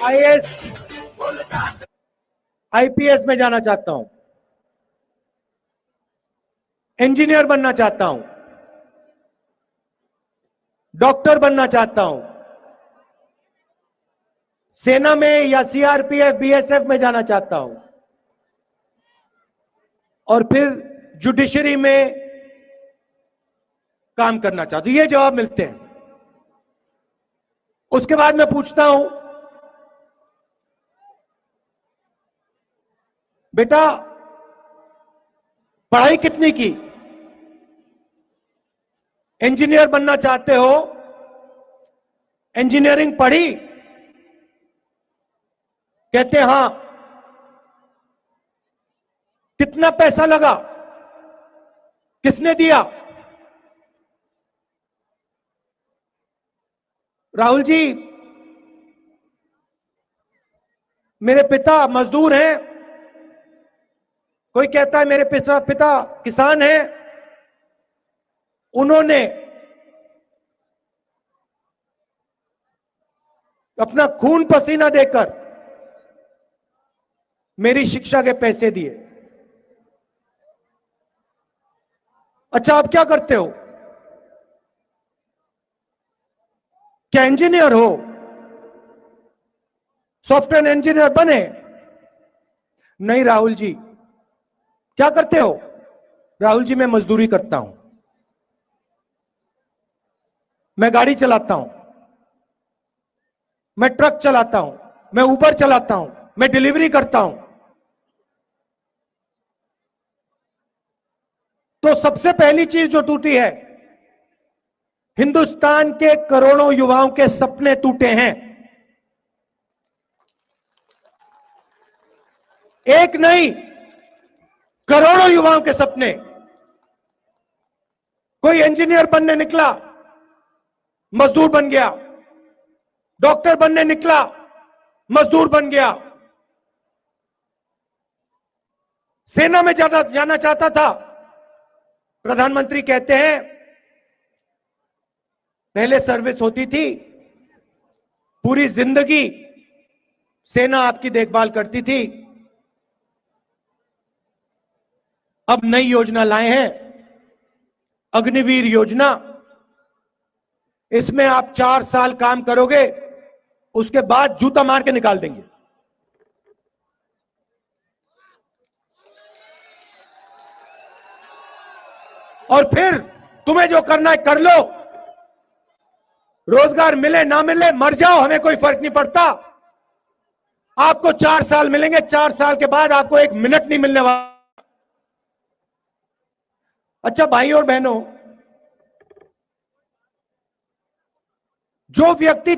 IAS IPS में जाना चाहता हूं, इंजीनियर बनना चाहता हूं, डॉक्टर बनना चाहता हूं, सेना में या सीआरपीएफ बीएसएफ में जाना चाहता हूं, और फिर जुडिशरी में काम करना चाहता हूं। ये जवाब मिलते हैं। उसके बाद मैं पूछता हूं, बेटा पढ़ाई कितनी की? इंजीनियर बनना चाहते हो, इंजीनियरिंग पढ़ी? कहते हैं हां। कितना पैसा लगा? किसने दिया? राहुल जी, मेरे पिता मजदूर हैं, कोई कहता है मेरे पिता किसान हैं, उन्होंने अपना खून पसीना देकर मेरी शिक्षा के पैसे दिए। अच्छा, आप क्या करते हो? क्या इंजीनियर हो? सॉफ्टवेयर इंजीनियर बने? नहीं राहुल जी। क्या करते हो? राहुल जी मैं मजदूरी करता हूं, मैं गाड़ी चलाता हूं, मैं ट्रक चलाता हूं, मैं उबर चलाता हूं, मैं डिलीवरी करता हूं। तो सबसे पहली चीज जो टूटी है, हिंदुस्तान के करोड़ों युवाओं के सपने टूटे हैं। एक नहीं, करोड़ों युवाओं के सपने। कोई इंजीनियर बनने निकला, मजदूर बन गया। डॉक्टर बनने निकला, मजदूर बन गया। सेना में जाना चाहता था। प्रधानमंत्री कहते हैं पहले सर्विस होती थी, पूरी जिंदगी सेना आपकी देखभाल करती थी। अब नई योजना लाए हैं, अग्निवीर योजना। इसमें आप 4 साल काम करोगे, उसके बाद जूता मार के निकाल देंगे। और फिर तुम्हें जो करना है कर लो, रोजगार मिले ना मिले मर जाओ, हमें कोई फर्क नहीं पड़ता। आपको 4 साल मिलेंगे, 4 साल के बाद आपको 1 मिनट नहीं मिलने वाला। अच्छा भाई और बहनों, जो व्यक्ति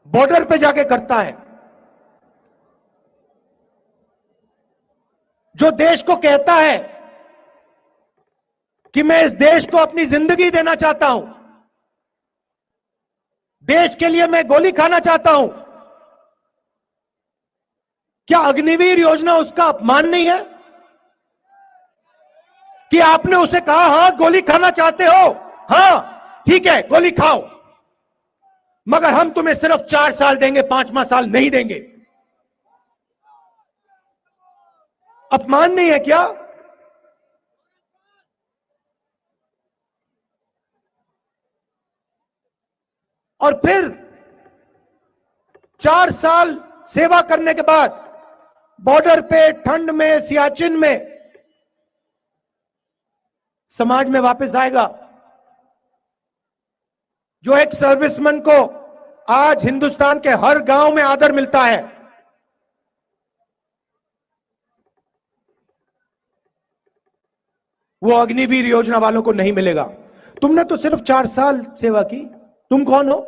बॉर्डर पे जाके करता है, जो देश को कहता है कि मैं इस देश को अपनी जिंदगी देना चाहता हूं, देश के लिए मैं गोली खाना चाहता हूं, क्या अग्निवीर योजना उसका अपमान नहीं है? कि आपने उसे कहा हां गोली खाना चाहते हो, हां ठीक है गोली खाओ, मगर हम तुम्हें सिर्फ 4 साल देंगे, 5वां साल नहीं देंगे। अपमान नहीं है क्या? और फिर 4 साल सेवा करने के बाद बॉर्डर पे ठंड में सियाचिन में समाज में वापस आएगा। जो एक सर्विसमैन को आज हिंदुस्तान के हर गांव में आदर मिलता है, वो अग्निवीर योजना वालों को नहीं मिलेगा। तुमने तो सिर्फ 4 साल सेवा की, तुम कौन हो?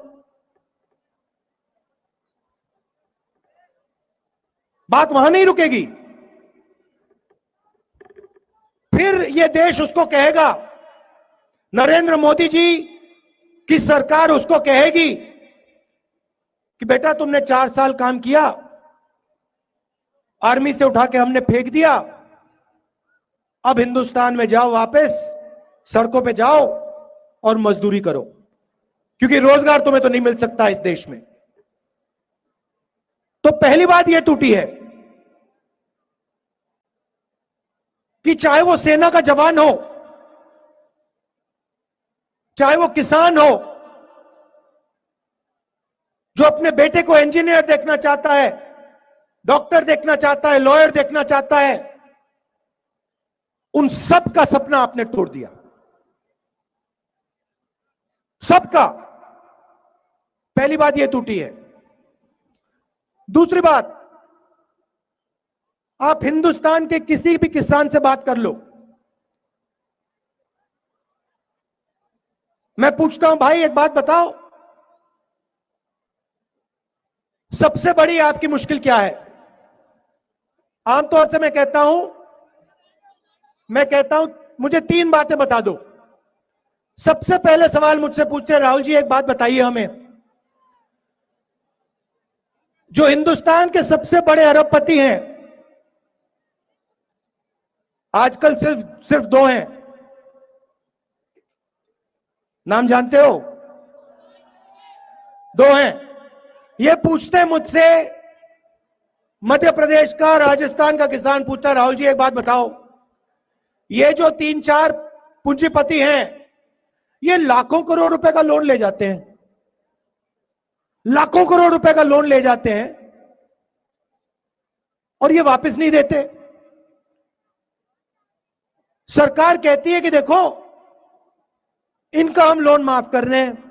बात वहां नहीं रुकेगी। फिर यह देश उसको कहेगा, नरेंद्र मोदी जी की सरकार उसको कहेगी कि बेटा तुमने 4 साल काम किया, आर्मी से उठा के हमने फेंक दिया, अब हिंदुस्तान में जाओ, वापस सड़कों पे जाओ और मजदूरी करो, क्योंकि रोजगार तुम्हें तो नहीं मिल सकता इस देश में। तो पहली बात यह टूटी है कि चाहे वो सेना का जवान हो, चाहे वो किसान हो, जो अपने बेटे को इंजीनियर देखना चाहता है, डॉक्टर देखना चाहता है, लॉयर देखना चाहता है, उन सब का सपना आपने तोड़ दिया, सबका। पहली बात यह टूटी है। दूसरी बात, आप हिंदुस्तान के किसी भी किसान से बात कर लो, मैं पूछता हूं, भाई एक बात बताओ, सबसे बड़ी आपकी मुश्किल क्या है? आमतौर से मैं कहता हूं मुझे 3 बातें बता दो। सबसे पहले सवाल मुझसे पूछते हैं, राहुल जी एक बात बताइए हमें, जो हिंदुस्तान के सबसे बड़े अरबपति हैं, आजकल सिर्फ 2 हैं, नाम जानते हो? 2 हैं। ये पूछते हैं मुझसे, मध्य प्रदेश का, राजस्थान का किसान पूछता है, राहुल जी एक बात बताओ, ये जो 3-4 पूंजीपति हैं, ये लाखों करोड़ रुपए का लोन ले जाते हैं, लाखों करोड़ रुपए का लोन ले जाते हैं और ये वापस नहीं देते। सरकार कहती है कि देखो इनका हम लोन माफ कर रहे हैं,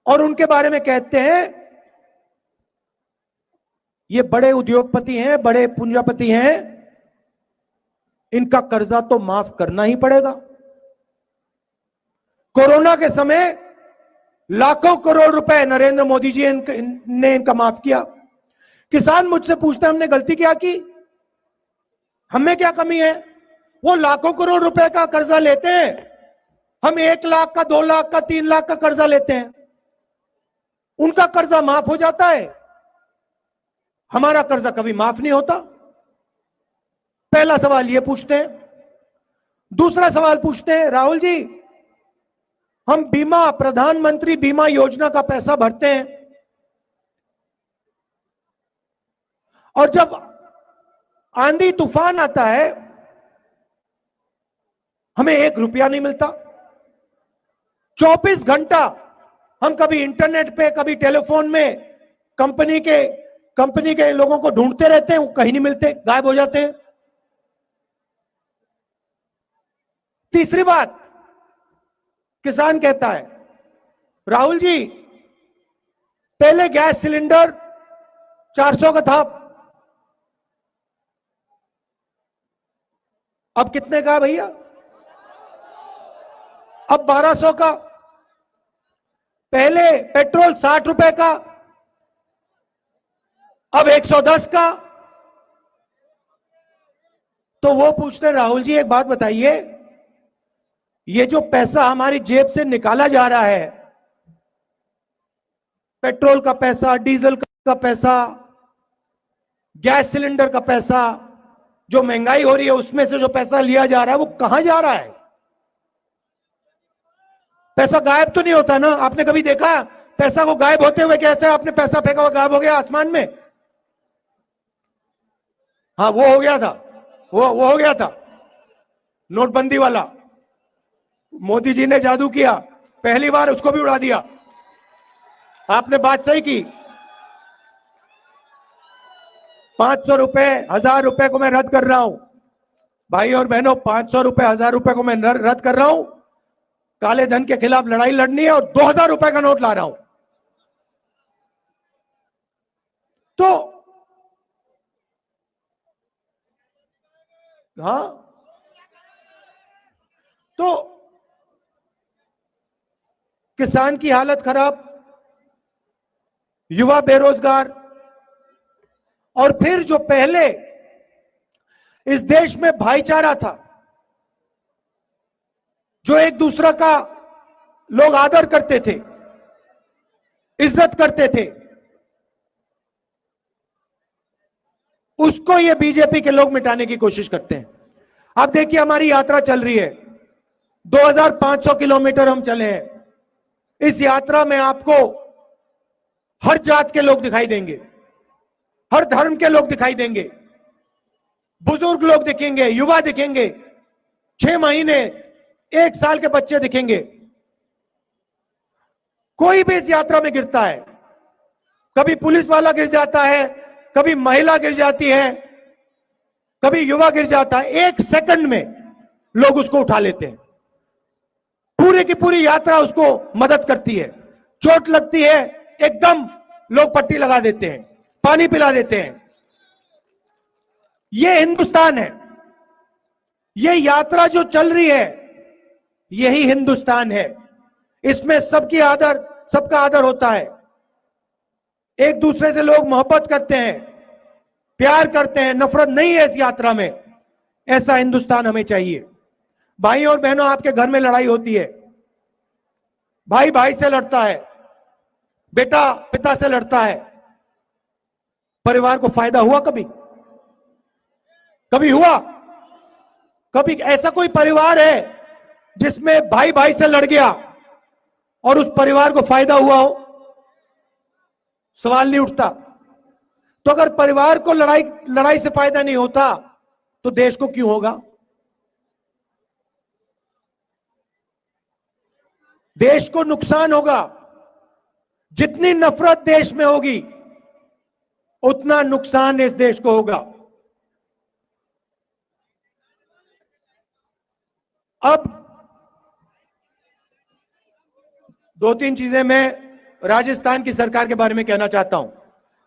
और उनके बारे में कहते हैं ये बड़े उद्योगपति हैं, बड़े पूंजीपति हैं, इनका कर्जा तो माफ करना ही पड़ेगा। कोरोना के समय लाखों करोड़ रुपए नरेंद्र मोदी जी ने इनका माफ किया। किसान मुझसे पूछते हैं हमने गलती क्या की, हमें क्या कमी है? वो लाखों करोड़ रुपए का कर्जा लेते हैं, हम 1 लाख का, 2 लाख का, 3 लाख का कर्जा लेते हैं, उनका कर्जा माफ हो जाता है, हमारा कर्जा कभी माफ नहीं होता। पहला सवाल ये पूछते हैं। दूसरा सवाल पूछते हैं, राहुल जी हम बीमा, प्रधानमंत्री बीमा योजना का पैसा भरते हैं, और जब आंधी तूफान आता है हमें 1 रुपया नहीं मिलता। 24 घंटा हम कभी इंटरनेट पे, कभी टेलीफोन में कंपनी के लोगों को ढूंढते रहते हैं, वो कहीं नहीं मिलते, गायब हो जाते हैं। तीसरी बात, किसान कहता है राहुल जी पहले गैस सिलेंडर 400 का था, अब कितने का है भैया? अब 1200 का। पहले पेट्रोल 60 रुपए का, अब 110 का। तो वो पूछते राहुल जी एक बात बताइए, ये जो पैसा हमारी जेब से निकाला जा रहा है, पेट्रोल का पैसा, डीजल का पैसा, गैस सिलेंडर का पैसा, जो महंगाई हो रही है उसमें से जो पैसा लिया जा रहा है, वो कहां जा रहा है? पैसा गायब तो नहीं होता ना? आपने कभी देखा पैसा को गायब होते हुए? कैसे आपने पैसा फेंका हुआ गायब हो गया आसमान में? हाँ वो हो गया था, वो हो गया था नोटबंदी वाला। मोदी जी ने जादू किया, पहली बार उसको भी उड़ा दिया। आपने बात सही की। 500 रुपए, 1000 रुपए को मैं रद्द कर रहा हूं भाई और बहनों, 500 रुपए, 1000 रुपए को मैं रद्द कर रहा हूं। काले धन के खिलाफ लड़ाई लड़नी है और 2000 रुपए का नोट ला रहा हूं। तो हाँ, तो किसान की हालत खराब, युवा बेरोजगार, और फिर जो पहले इस देश में भाईचारा था, जो एक दूसरा का लोग आदर करते थे, इज्जत करते थे, उसको ये बीजेपी के लोग मिटाने की कोशिश करते हैं। आप देखिए हमारी यात्रा चल रही है, 2500 किलोमीटर हम चले हैं। इस यात्रा में आपको हर जात के लोग दिखाई देंगे, हर धर्म के लोग दिखाई देंगे, बुजुर्ग लोग दिखेंगे, युवा दिखेंगे, 6 महीने 1 साल के बच्चे दिखेंगे। कोई भी इस यात्रा में गिरता है, कभी पुलिस वाला गिर जाता है, कभी महिला गिर जाती है, कभी युवा गिर जाता है, 1 सेकंड में लोग उसको उठा लेते हैं। पूरी की पूरी यात्रा उसको मदद करती है। चोट लगती है, एकदम लोग पट्टी लगा देते हैं, पानी पिला देते हैं। यह हिंदुस्तान है। यह यात्रा जो चल रही है, यही हिंदुस्तान है। इसमें सबका आदर होता है। एक दूसरे से लोग मोहब्बत करते हैं, प्यार करते हैं, नफरत नहीं है इस यात्रा में। ऐसा हिंदुस्तान हमें चाहिए। भाई और बहनों, आपके घर में लड़ाई होती है, भाई भाई से लड़ता है, बेटा पिता से लड़ता है, परिवार को फायदा हुआ? कभी हुआ? कभी ऐसा कोई परिवार है जिसमें भाई भाई से लड़ गया और उस परिवार को फायदा हुआ हो? सवाल नहीं उठता। तो अगर परिवार को लड़ाई से फायदा नहीं होता तो देश को क्यों होगा? देश को नुकसान होगा। जितनी नफरत देश में होगी उतना नुकसान इस देश को होगा। अब 2-3 चीजें मैं राजस्थान की सरकार के बारे में कहना चाहता हूं।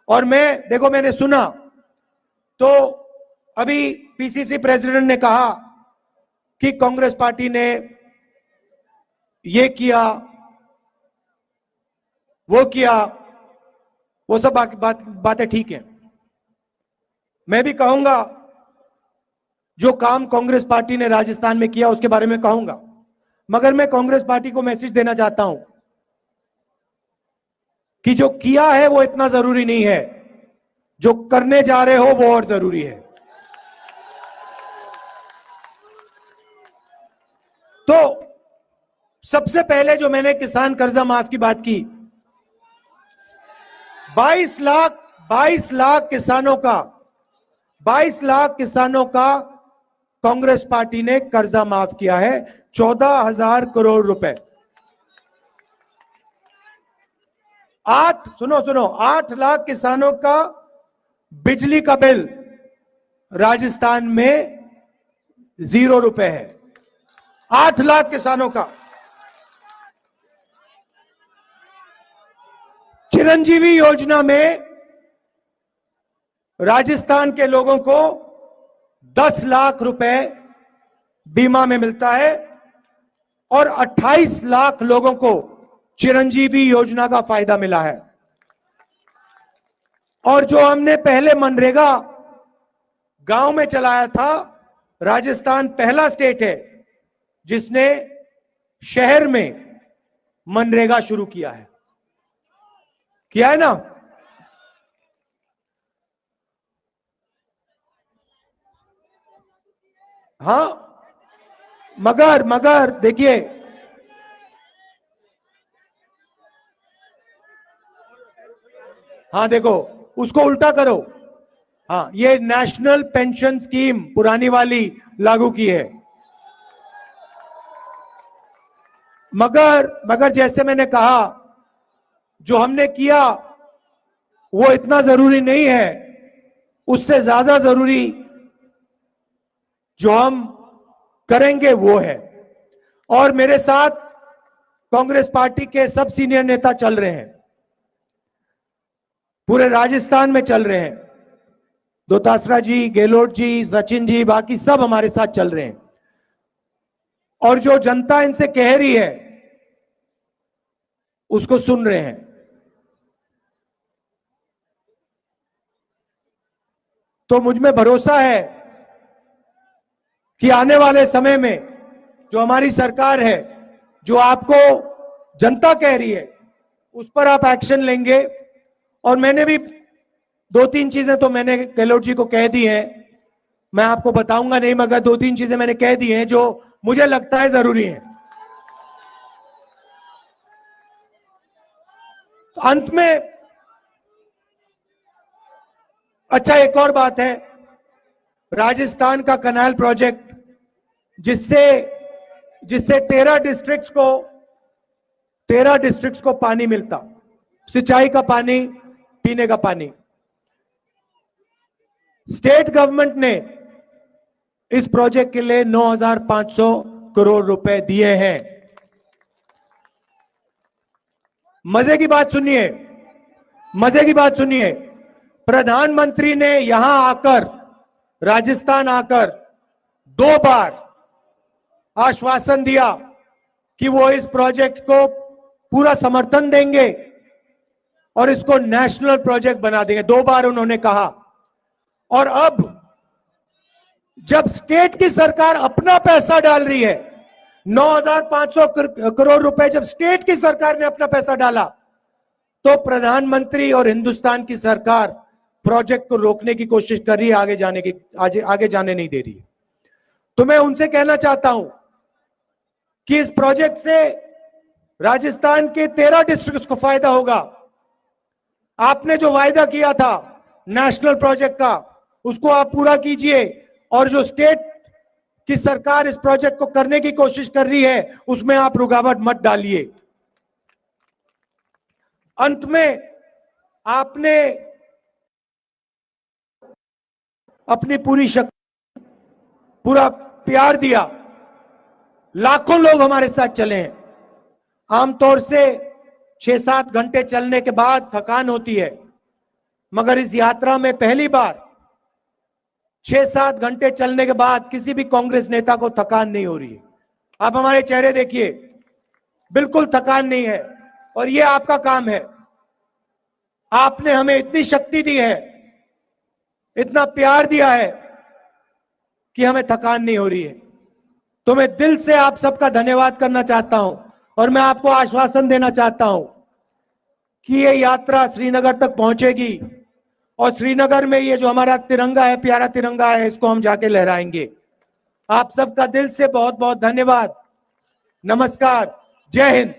और मैंने सुना तो अभी पीसीसी प्रेसिडेंट ने कहा कि कांग्रेस पार्टी ने ये किया, वो किया, वो सब बातें ठीक हैं। मैं भी कहूंगा जो काम कांग्रेस पार्टी ने राजस्थान में किया उसके बारे में कहूंगा, मगर मैं कांग्रेस पार्टी को मैसेज देना चाहता हूं कि जो किया है वो इतना जरूरी नहीं है, जो करने जा रहे हो वो और जरूरी है। तो सबसे पहले जो मैंने किसान कर्जा माफ की बात की, 22 लाख किसानों का कांग्रेस पार्टी ने कर्जा माफ किया है, 14,000 करोड़ रुपए। 8 लाख किसानों का बिजली का बिल राजस्थान में 0 रुपए है। 8 लाख किसानों का। चिरंजीवी योजना में राजस्थान के लोगों को 10 लाख रुपए बीमा में मिलता है और 28 लाख लोगों को चिरंजीवी योजना का फायदा मिला है। और जो हमने पहले मनरेगा गांव में चलाया था, राजस्थान पहला स्टेट है जिसने शहर में मनरेगा शुरू किया है ना? हाँ, मगर देखिए, हाँ देखो, उसको उल्टा करो। हाँ, ये नेशनल पेंशन स्कीम पुरानी वाली लागू की है। मगर जैसे मैंने कहा, जो हमने किया वो इतना जरूरी नहीं है, उससे ज्यादा जरूरी जो हम करेंगे वो है। और मेरे साथ कांग्रेस पार्टी के सब सीनियर नेता चल रहे हैं, पूरे राजस्थान में चल रहे हैं। दोतासरा जी, गहलोत जी, सचिन जी, बाकी सब हमारे साथ चल रहे हैं। और जो जनता इनसे कह रही है उसको सुन रहे हैं। तो मुझ में भरोसा है कि आने वाले समय में जो हमारी सरकार है, जो आपको जनता कह रही है, उस पर आप एक्शन लेंगे। और मैंने भी 2-3 चीजें तो मैंने गहलोत जी को कह दी हैं, मैं आपको बताऊंगा नहीं, मगर दो तीन चीजें मैंने कह दी हैं जो मुझे लगता है जरूरी है। तो अंत में अच्छा, एक और बात है, राजस्थान का कैनाल प्रोजेक्ट जिससे जिससे 13 डिस्ट्रिक्ट्स को पानी मिलता, सिंचाई का पानी, पीने का पानी। स्टेट गवर्नमेंट ने इस प्रोजेक्ट के लिए 9,500 करोड़ रुपए दिए हैं। मजे की बात सुनिए, मजे की बात सुनिए, प्रधानमंत्री ने यहां आकर, राजस्थान आकर 2 बार आश्वासन दिया कि वो इस प्रोजेक्ट को पूरा समर्थन देंगे और इसको नेशनल प्रोजेक्ट बना देंगे। 2 बार उन्होंने कहा। और अब जब स्टेट की सरकार अपना पैसा डाल रही है, 9,500 करोड़ रुपए जब स्टेट की सरकार ने अपना पैसा डाला, तो प्रधानमंत्री और हिंदुस्तान की सरकार प्रोजेक्ट को रोकने की कोशिश कर रही है, आगे जाने नहीं दे रही है। तो मैं उनसे कहना चाहता हूं कि इस प्रोजेक्ट से राजस्थान के 13 डिस्ट्रिक्ट को फायदा होगा। आपने जो वायदा किया था नेशनल प्रोजेक्ट का, उसको आप पूरा कीजिए, और जो स्टेट की सरकार इस प्रोजेक्ट को करने की कोशिश कर रही है, उसमें आप रुकावट मत डालिए। अंत में आपने अपनी पूरी शक्ति, पूरा प्यार दिया। लाखों लोग हमारे साथ चले हैं। आमतौर से 6-7 घंटे चलने के बाद थकान होती है, मगर इस यात्रा में पहली बार 6-7 घंटे चलने के बाद किसी भी कांग्रेस नेता को थकान नहीं हो रही है। आप हमारे चेहरे देखिए, बिल्कुल थकान नहीं है। और ये आपका काम है। आपने हमें इतनी शक्ति दी है, इतना प्यार दिया है कि हमें थकान नहीं हो रही है। तो मैं दिल से आप सबका धन्यवाद करना चाहता हूं, और मैं आपको आश्वासन देना चाहता हूं कि ये यात्रा श्रीनगर तक पहुंचेगी, और श्रीनगर में ये जो हमारा तिरंगा है, प्यारा तिरंगा है, इसको हम जाके लहराएंगे। आप सबका दिल से बहुत बहुत धन्यवाद। नमस्कार, जय हिंद।